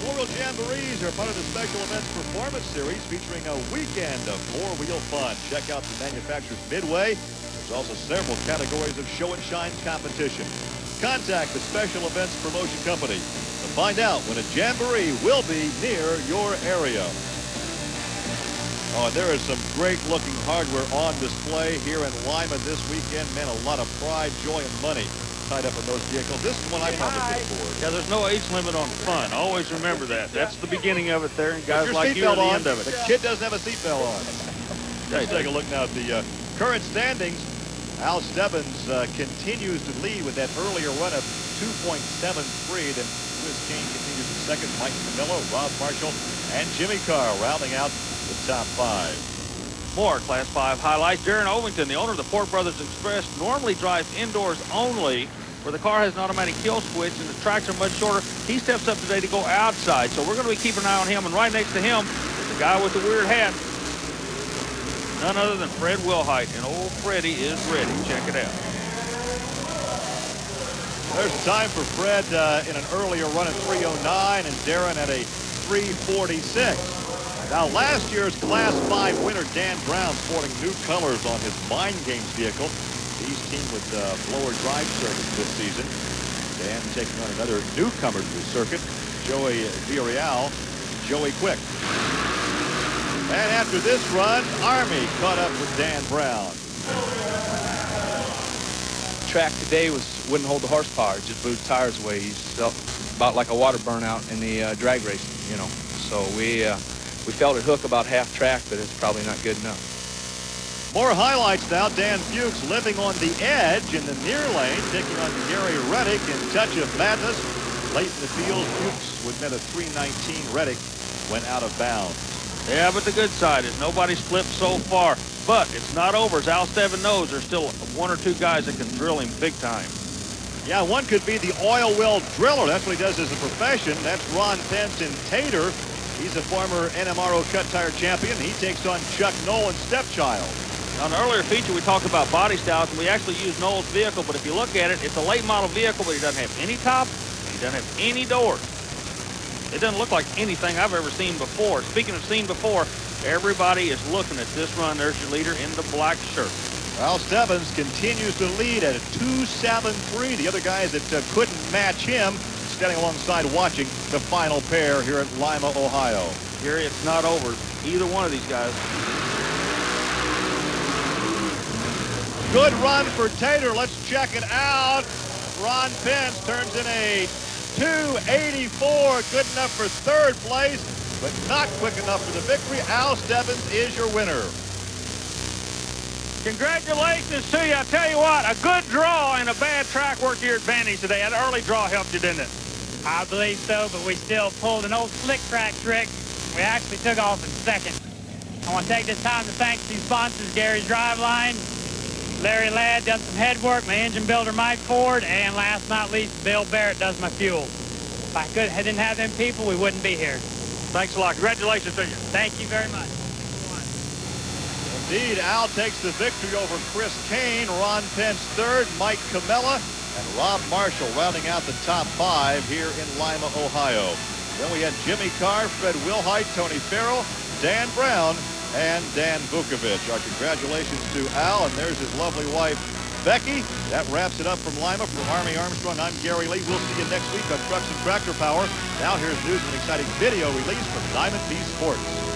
Four-Wheel Jamborees are part of the Special Events Performance Series featuring a weekend of four-wheel fun. Check out the manufacturer's Midway. There's also several categories of show and shine competition. Contact the Special Events Promotion Company to find out when a Jamboree will be near your area. Oh, and there is some great-looking hardware on display here in Lima this weekend. Man, a lot of pride, joy, and money tied up in those vehicles. This is one I probably could afford. Yeah, there's no age limit on fun. Always remember that. That's the beginning of it there, and guys like you are the end of it. The kid doesn't have a seatbelt on. Let's take a look now at the current standings. Al Stebbins continues to lead with that earlier run of 2.73. Then Chris Kane continues in second. Mike Camillo, Rob Marshall, and Jimmy Carr rounding out the top five. More Class 5 highlights. Darren Ovington, the owner of the Pork Brothers Express, normally drives indoors only, where the car has an automatic kill switch and the tracks are much shorter. He steps up today to go outside, so we're going to be keeping an eye on him. And right next to him is the guy with the weird hat, none other than Fred Wilhite, and old Freddie is ready. Check it out. There's time for Fred in an earlier run at 309 and Darren at a 346. Now, last year's Class 5 winner, Dan Brown, sporting new colors on his Mind Games vehicle. He's teamed with Blower Drive Service this season. Dan taking on another newcomer to the circuit, Joey Villarreal, Joey Quick. And after this run, Army caught up with Dan Brown. Track today wouldn't hold the horsepower. It just blew the tires away. He felt about like a water burnout in the drag race, you know. So we felt it hook about half track, but it's probably not good enough. More highlights now. Dan Fuchs living on the edge in the near lane, taking on Gary Reddick in Touch of Madness. Late in the field, Fuchs would net a 319. Reddick went out of bounds. Yeah, but the good side is nobody's flipped so far. But it's not over. As Al Stebbins knows, there's still one or two guys that can drill him big time. Yeah, one could be the oil well driller. That's what he does as a profession. That's Ron Pence in Tater. He's a former NMRO cut tire champion. He takes on Chuck Nolan's stepchild. On an earlier feature, we talked about body styles, and we actually used Noel's vehicle. But if you look at it, it's a late model vehicle, but he doesn't have any top. He doesn't have any doors. It doesn't look like anything I've ever seen before. Speaking of seen before, everybody is looking at this run. There's your leader in the black shirt. Al Stebbins continues to lead at a 2.73. The other guys that couldn't match him standing alongside watching the final pair here at Lima, Ohio. Gary, it's not over. Either one of these guys. Good run for Tater. Let's check it out. Ron Pence turns in a 2.84. Good enough for third place, but not quick enough for the victory. Al Stebbins is your winner. Congratulations to you. I tell you what, a good draw and a bad track worked to your advantage today. That early draw helped you, didn't it? I believe so, but we still pulled an old slick track trick. We actually took off in second. I want to take this time to thank two sponsors, Gary's Driveline, Larry Ladd does some head work, my engine builder Mike Ford, and last but not least, Bill Barrett does my fuel. If I didn't have them people, we wouldn't be here. Thanks a lot. Congratulations to you. Thank you very much. Indeed, Al takes the victory over Chris Kane, Ron Pence third, Mike Camella, and Rob Marshall rounding out the top five here in Lima, Ohio. Then we had Jimmy Carr, Fred Wilhite, Tony Farrell, Dan Brown, and Dan Vukovic. Our congratulations to Al, and there's his lovely wife, Becky. That wraps it up from Lima. For Army Armstrong, I'm Gary Lee. We'll see you next week on Trucks and Tractor Power. Now here's news and exciting video release from Diamond B Sports.